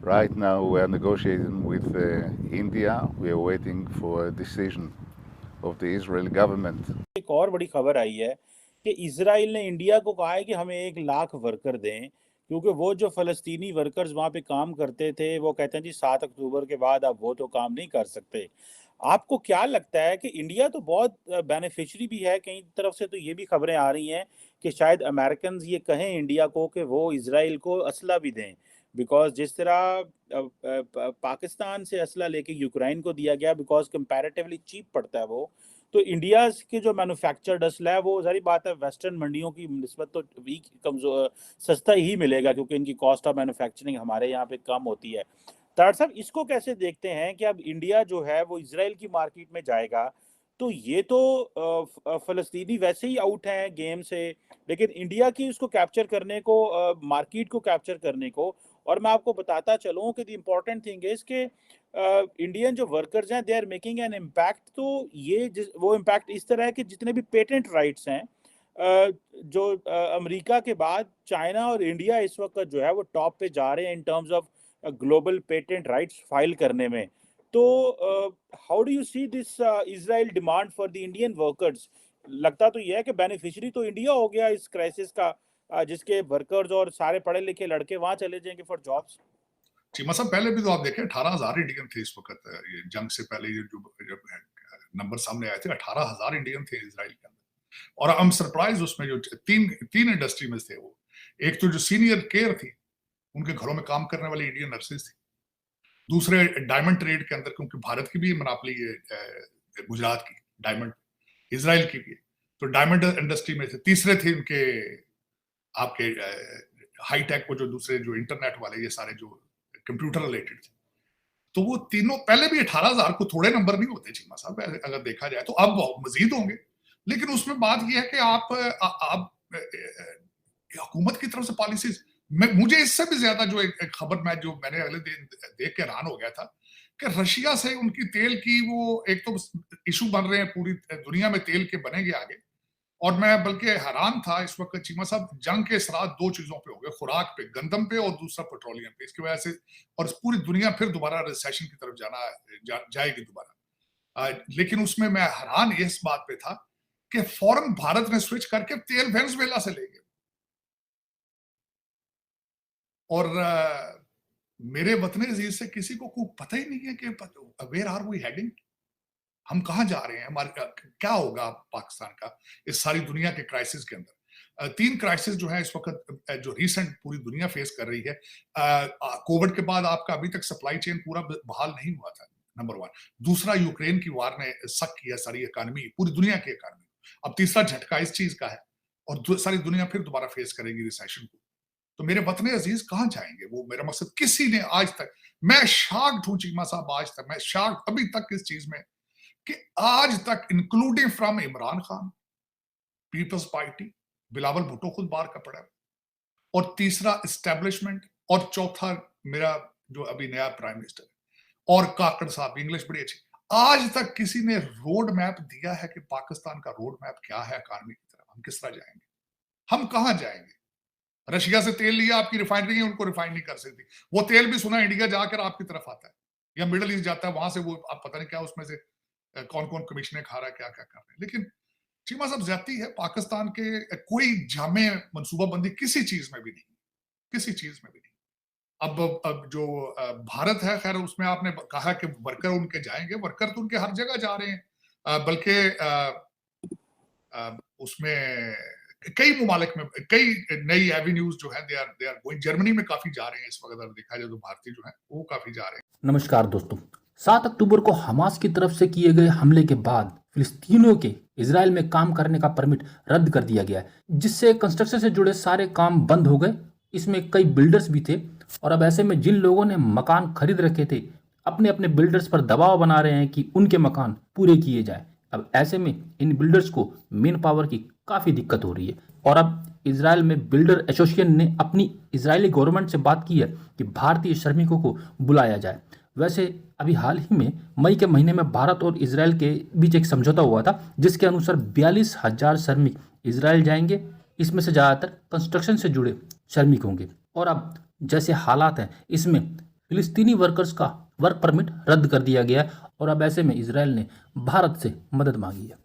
Right now, we are negotiating with India. We are waiting for a decision of the Israeli government. एक और बड़ी खबर आई है कि इसराइल ने इंडिया को कहा है कि हमें 1 लाख वर्कर दें, क्योंकि वो जो फ़लस्तीनी वर्कर्स वहाँ पे काम करते थे वो कहते हैं जी 7 अक्टूबर के बाद अब वो तो काम नहीं कर सकते। आपको क्या लगता है कि इंडिया तो बहुत बेनिफिशियरी भी है, कई तरफ से तो ये भी खबरें आ रही हैं कि शायद अमेरिकन ये कहें इंडिया को कि वो इसराइल को असला भी दें, बिकॉज जिस तरह पाकिस्तान से असला लेके यूक्रेन को दिया गया बिकॉज कंपैरेटिवली चीप पड़ता है वो, तो इंडिया के जो मैन्युफैक्चर्ड असला है वो ज़ाहिर बात है वेस्टर्न मंडियों की निस्बत तो वीक कमजोर सस्ता ही मिलेगा, क्योंकि इनकी कॉस्ट ऑफ मैन्युफैक्चरिंग हमारे यहाँ पे कम होती है। तार साहब, इसको कैसे देखते हैं कि अब इंडिया जो है वो इसराइल की मार्केट में जाएगा, तो ये तो फ़लस्तीनी वैसे ही आउट हैं गेम से, लेकिन इंडिया की उसको कैप्चर करने को, मार्केट को कैप्चर करने को, और मैं आपको बताता चलूँ कि द इम्पोर्टेंट थिंग इज़ कि इंडियन जो वर्कर्स हैं they are making an impact. तो ये वो इम्पैक्ट इस तरह है कि जितने भी पेटेंट राइट्स हैं, जो अमेरिका के बाद चाइना और इंडिया इस वक्त जो है वो टॉप पे जा रहे हैं in terms of global patent rights file करने में। तो how do you see this Israel demand for the Indian workers? लगता तो यह है कि बेनिफिशियरी तो इंडिया हो गया इस क्राइसिस का, जिसके वर्कर्स और सारे पढ़े लिखे लड़के वहां चले जाएंगे फॉर जॉब्स। चीमा साहब, पहले भी तो आप देखें 18,000 इंडियन थे इस वक्त। ये जंग से पहले ये जो जब नंबर सामने आए थे 18,000 इंडियन थे इसराइल के अंदर। और हम सरप्राइज उसमें जो तीन इंडस्ट्री में थे वो, एक तो जो सीनियर केयर थी उनके घरों में काम करने वाली इंडियन नर्सेज थी, दूसरे डायमंड ट्रेड के अंदर, क्योंकि भारत की भी मोनोपोली है गुजरात की, डायमंड इसराइल की भी है, तो डायमंड इंडस्ट्री में थे, तीसरे थे उनके आपके हाईटेक वो जो दूसरे जो इंटरनेट वाले ये सारे जो कंप्यूटर रिलेटेड थे। तो वो तीनों पहले भी 18,000 को थोड़े नंबर नहीं होते चीमा साहब, अगर देखा जाए तो अब मजीद होंगे। लेकिन उसमें बात यह है कि आप हुकूमत की तरफ से पॉलिसीज, मुझे इससे भी ज्यादा जो एक खबर मैंने अगले दिन देख के हैरान हो गया था कि रशिया से उनकी तेल की वो एक तो इशू बन रहे हैं, पूरी दुनिया में तेल के बनेंगे आगे। और मैं बल्कि हैरान था इस वक्त चीमा साहब, जंग के असरात दो चीजों पे हो गए, खुराक पे, गंदम पे, और दूसरा पेट्रोलियम पे। इसकी वजह से और पूरी दुनिया फिर दोबारा रिसेशन की तरफ जाएगी दोबारा। लेकिन उसमें मैं हैरान इस बात पे था कि फौरन भारत ने स्विच करके तेल वेनेजुएला से ले गए। और मेरे वतन अजीज से किसी को कोई पता ही नहीं है कि वेयर आर वी हेडिंग, हम कहाँ जा रहे हैं, हमारे क्या होगा पाकिस्तान का इस सारी दुनिया के क्राइसिस के अंदर। तीन क्राइसिस जो है इस वक्त जो रीसेंट पूरी दुनिया फेस कर रही है। कोविड के बाद आपका अभी तक सप्लाई चेन पूरा बहाल नहीं हुआ था, नंबर वन। दूसरा, यूक्रेन की वार ने सक किया सारी इकानमी, पूरी दुनिया की इकानमी। अब तीसरा झटका इस चीज का है, और सारी दुनिया फिर दोबारा फेस करेगी रिसेशन को। तो मेरे वतन अजीज कहाँ जाएंगे? वो मेरा मकसद, किसी ने आज तक, मैं शॉक्ड हूं चीमा साहब, आज तक मैं शॉक्ड अभी तक इस चीज में कि आज तक including from Imran Khan, peoples party, Bilawal Bhutto खुद बाहर का पड़ा, और तीसरा एस्टेब्लिशमेंट, और चौथा मेरा जो अभी नया प्राइम मिनिस्टर, और काकड़ साहब, इंग्लिश बड़ी अच्छी। आज तक किसी ने रोड मैप दिया है कि पाकिस्तान का रोड मैप क्या है इकानमी की तरफ, हम किस तरह जाएंगे, हम कहां जाएंगे? रशिया से तेल लिया, आपकी रिफाइनरी है, उनको रिफाइन नहीं कर सकती। वो तेल भी सुना इंडिया जाकर आपकी तरफ आता है या मिडल ईस्ट जाता है, वहां से वो आप पता नहीं क्या उसमें से कौन कौन कमिश्नर खा रहा है, क्या क्या कर रहे हैं। लेकिन चीमा साहब, ज्यादती है पाकिस्तान के, कोई जामे मनसूबाबंदी किसी चीज में भी नहीं, किसी चीज में भी नहीं। अब जो भारत है, खैर उसमें आपने कहा कि वर्कर उनके जाएंगे, वर्कर तो उनके हर जगह जा रहे हैं, बल्कि उसमें कई ममालिक में कई नई एवेन्यूज जो है दे आर गोइंग। जर्मनी में काफी जा रहे हैं इस वक्त, अगर देखा जाए तो भारतीय जो है वो काफी जा रहे हैं। नमस्कार दोस्तों, 7 अक्टूबर को हमास की तरफ से किए गए हमले के बाद फिलिस्तीनियों के इजराइल में काम करने का परमिट रद्द कर दिया गया है, जिससे कंस्ट्रक्शन से जुड़े सारे काम बंद हो गए। इसमें कई बिल्डर्स भी थे, और अब ऐसे में जिन लोगों ने मकान खरीद रखे थे, अपने अपने बिल्डर्स पर दबाव बना रहे हैं कि उनके मकान पूरे किए जाए। अब ऐसे में इन बिल्डर्स को मेन पावर की काफ़ी दिक्कत हो रही है, और अब इजराइल में बिल्डर एसोसिएशन ने अपनी इजरायली गवर्नमेंट से बात की है कि भारतीय श्रमिकों को बुलाया जाए। वैसे अभी हाल ही में मई के महीने में भारत और इजराइल के बीच एक समझौता हुआ था, जिसके अनुसार 42,000 श्रमिक इजराइल जाएंगे। इसमें से ज़्यादातर कंस्ट्रक्शन से जुड़े श्रमिक होंगे। और अब जैसे हालात हैं, इसमें फिलिस्तीनी वर्कर्स का वर्क परमिट रद्द कर दिया गया है और अब ऐसे में इजराइल ने भारत से मदद मांगी है।